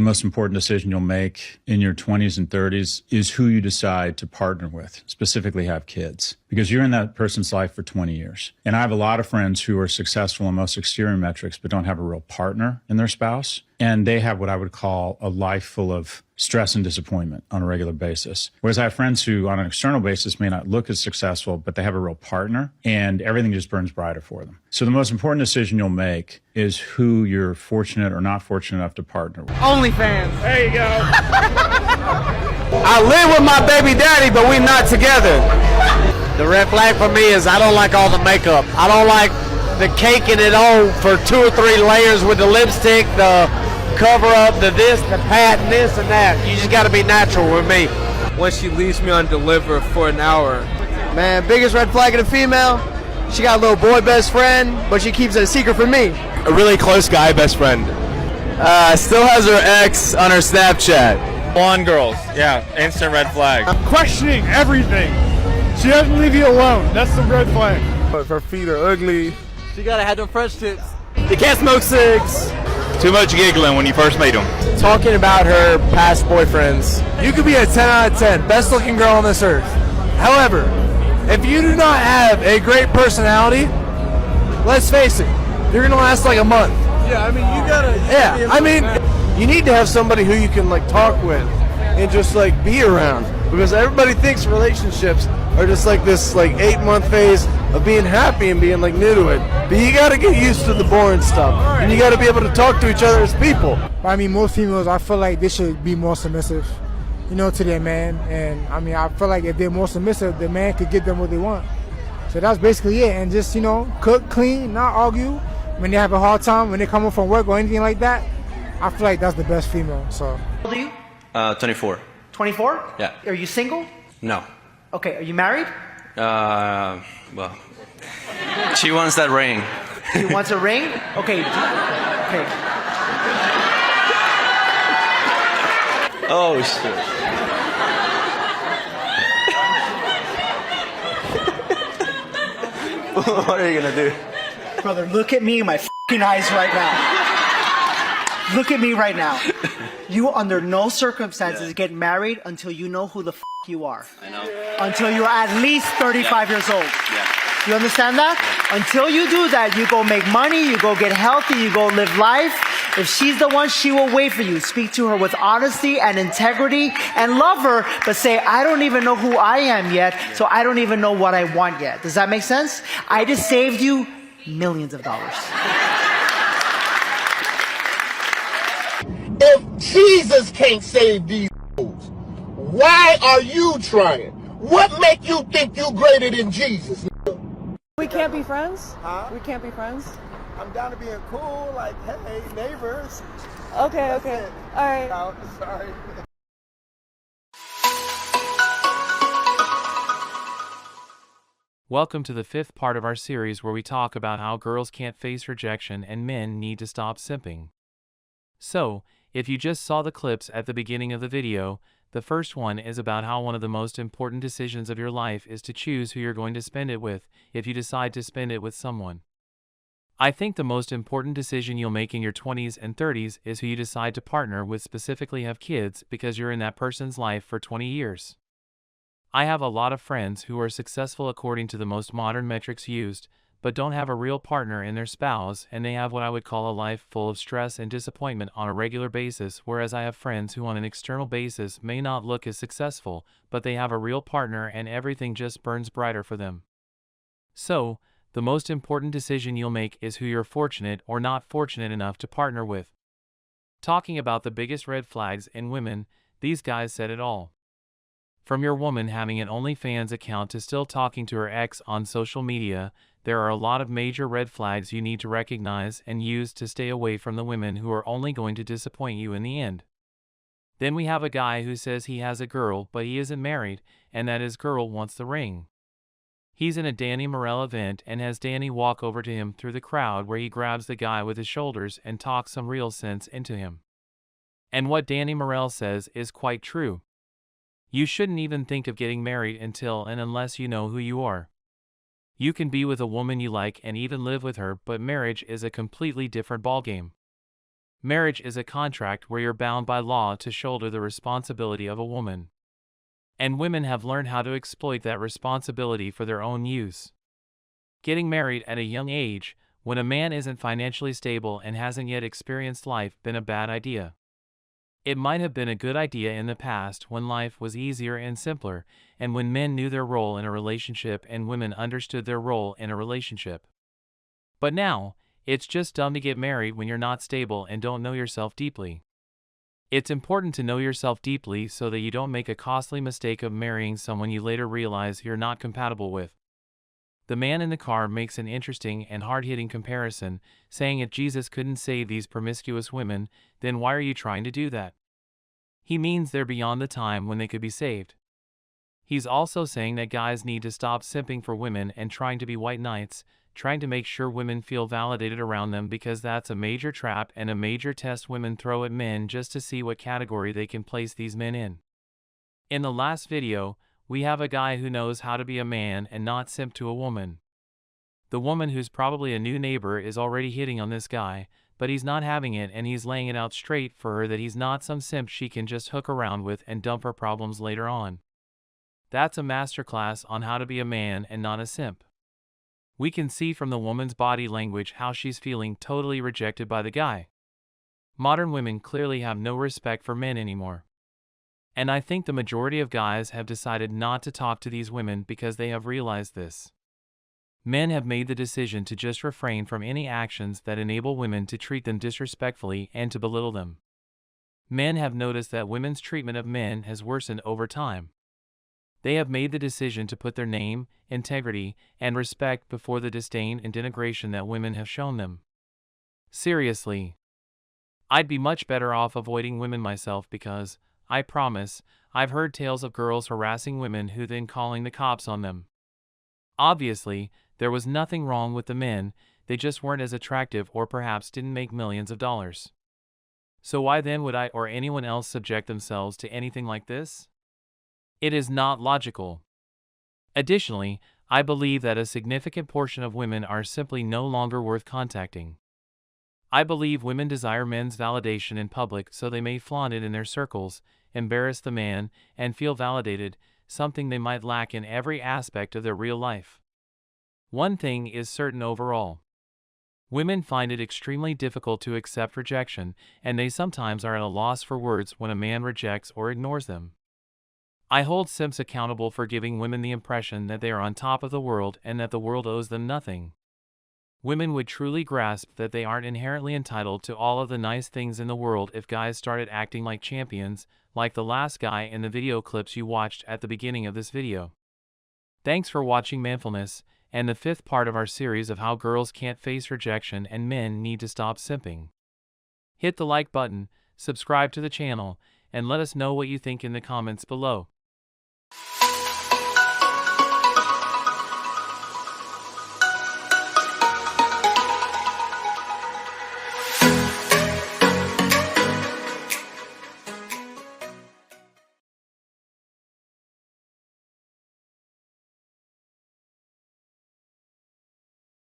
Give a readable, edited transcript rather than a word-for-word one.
most important decision you'll make in your 20s and 30s is who you decide to partner with, specifically have kids, because you're in that person's life for 20 years. And I have a lot of friends who are successful in most exterior metrics, but don't have a real partner in their spouse. And they have what I would call a life full of stress and disappointment on a regular basis. Whereas I have friends who on an external basis may not look as successful, but they have a real partner and everything just burns brighter for them. So the most important decision you'll make is who you're fortunate or not fortunate enough to partner with. OnlyFans. There you go. I live with my baby daddy, but we're not together. The red flag for me is I don't like all the makeup. I don't like the caking it on for 2 or 3 layers with the lipstick, the cover up, the this, the pat, and this and that. You just gotta be natural with me. When she leaves me on deliver for an hour. Man, biggest red flag in a female, she got a little boy best friend, but she keeps it a secret from me. A really close guy best friend. Still has her ex on her Snapchat. Blonde girls, yeah, instant red flag. I'm questioning everything. She doesn't leave you alone. That's the red flag. But her feet are ugly. She gotta have them French tips. You can't smoke cigs. Too much giggling when you first meet them. Talking about her past boyfriends. You could be a 10 out of 10, best looking girl on this earth. However, if you do not have a great personality, let's face it, you're gonna last like a month. Yeah, I mean, you gotta. Yeah, I mean, you need to have somebody who you can like talk with and just like be around, because everybody thinks relationships are just like this like 8-month phase of being happy and being like new to it. But you gotta get used to the boring stuff, and you gotta be able to talk to each other as people. I mean, most females, I feel like they should be more submissive, you know, to their man. And I mean, I feel like if they're more submissive, the man could get them what they want. So that's basically it. And just, you know, cook, clean, not argue. When they have a hard time, when they come home from work or anything like that, I feel like that's the best female. So. How old are you? 24. 24? Yeah. Are you single? No. Okay, are you married? Well, she wants that ring. He wants a ring? Okay. Okay. Oh, shit. What are you gonna do? Brother, look at me in my f***ing eyes right now. Look at me right now. You under no circumstances get married until you know who the f*** you are. I know. Until you're at least 35 years old. Yeah. You understand that? Yeah. Until you do that, you go make money, you go get healthy, you go live life. If she's the one, she will wait for you. Speak to her with honesty and integrity and love her, but say, I don't even know who I am yet, so I don't even know what I want yet. Does that make sense? I just saved you millions of dollars. If Jesus can't save these fools, why are you trying? What make you think you greater than Jesus? We can't be friends? Huh? We can't be friends? I'm down to being cool, like, hey, neighbors. Okay, okay. All right. No, sorry. Welcome to the 5th part of our series where we talk about how girls can't face rejection and men need to stop simping. So, if you just saw the clips at the beginning of the video, the first one is about how one of the most important decisions of your life is to choose who you're going to spend it with if you decide to spend it with someone. I think the most important decision you'll make in your 20s and 30s is who you decide to partner with, specifically have kids, because you're in that person's life for 20 years. I have a lot of friends who are successful according to the most modern metrics used, but don't have a real partner in their spouse, and they have what I would call a life full of stress and disappointment on a regular basis, whereas I have friends who on an external basis may not look as successful, but they have a real partner and everything just burns brighter for them. So, the most important decision you'll make is who you're fortunate or not fortunate enough to partner with. Talking about the biggest red flags in women, these guys said it all. From your woman having an OnlyFans account to still talking to her ex on social media, there are a lot of major red flags you need to recognize and use to stay away from the women who are only going to disappoint you in the end. Then we have a guy who says he has a girl but he isn't married and that his girl wants the ring. He's in a Danny Morel event and has Danny walk over to him through the crowd where he grabs the guy with his shoulders and talks some real sense into him. And what Danny Morel says is quite true. You shouldn't even think of getting married until and unless you know who you are. You can be with a woman you like and even live with her, but marriage is a completely different ballgame. Marriage is a contract where you're bound by law to shoulder the responsibility of a woman. And women have learned how to exploit that responsibility for their own use. Getting married at a young age, when a man isn't financially stable and hasn't yet experienced life, been a bad idea. It might have been a good idea in the past when life was easier and simpler, and when men knew their role in a relationship and women understood their role in a relationship. But now, it's just dumb to get married when you're not stable and don't know yourself deeply. It's important to know yourself deeply so that you don't make a costly mistake of marrying someone you later realize you're not compatible with. The man in the car makes an interesting and hard-hitting comparison, saying if Jesus couldn't save these promiscuous women, then why are you trying to do that? He means they're beyond the time when they could be saved. He's also saying that guys need to stop simping for women and trying to be white knights, trying to make sure women feel validated around them, because that's a major trap and a major test women throw at men just to see what category they can place these men in. In the last video, we have a guy who knows how to be a man and not simp to a woman. The woman, who's probably a new neighbor, is already hitting on this guy, but he's not having it, and he's laying it out straight for her that he's not some simp she can just hook around with and dump her problems later on. That's a masterclass on how to be a man and not a simp. We can see from the woman's body language how she's feeling totally rejected by the guy. Modern women clearly have no respect for men anymore. And I think the majority of guys have decided not to talk to these women because they have realized this. Men have made the decision to just refrain from any actions that enable women to treat them disrespectfully and to belittle them. Men have noticed that women's treatment of men has worsened over time. They have made the decision to put their name, integrity, and respect before the disdain and denigration that women have shown them. Seriously. I'd be much better off avoiding women myself because, I promise, I've heard tales of girls harassing women who then calling the cops on them. Obviously, there was nothing wrong with the men, they just weren't as attractive or perhaps didn't make millions of dollars. So why then would I or anyone else subject themselves to anything like this? It is not logical. Additionally, I believe that a significant portion of women are simply no longer worth contacting. I believe women desire men's validation in public so they may flaunt it in their circles, embarrass the man, and feel validated, something they might lack in every aspect of their real life. One thing is certain overall. Women find it extremely difficult to accept rejection, and they sometimes are at a loss for words when a man rejects or ignores them. I hold simps accountable for giving women the impression that they are on top of the world and that the world owes them nothing. Women would truly grasp that they aren't inherently entitled to all of the nice things in the world if guys started acting like champions, like the last guy in the video clips you watched at the beginning of this video. Thanks for watching Manfulness, and the 5th part of our series of how girls can't face rejection and men need to stop simping. Hit the like button, subscribe to the channel, and let us know what you think in the comments below.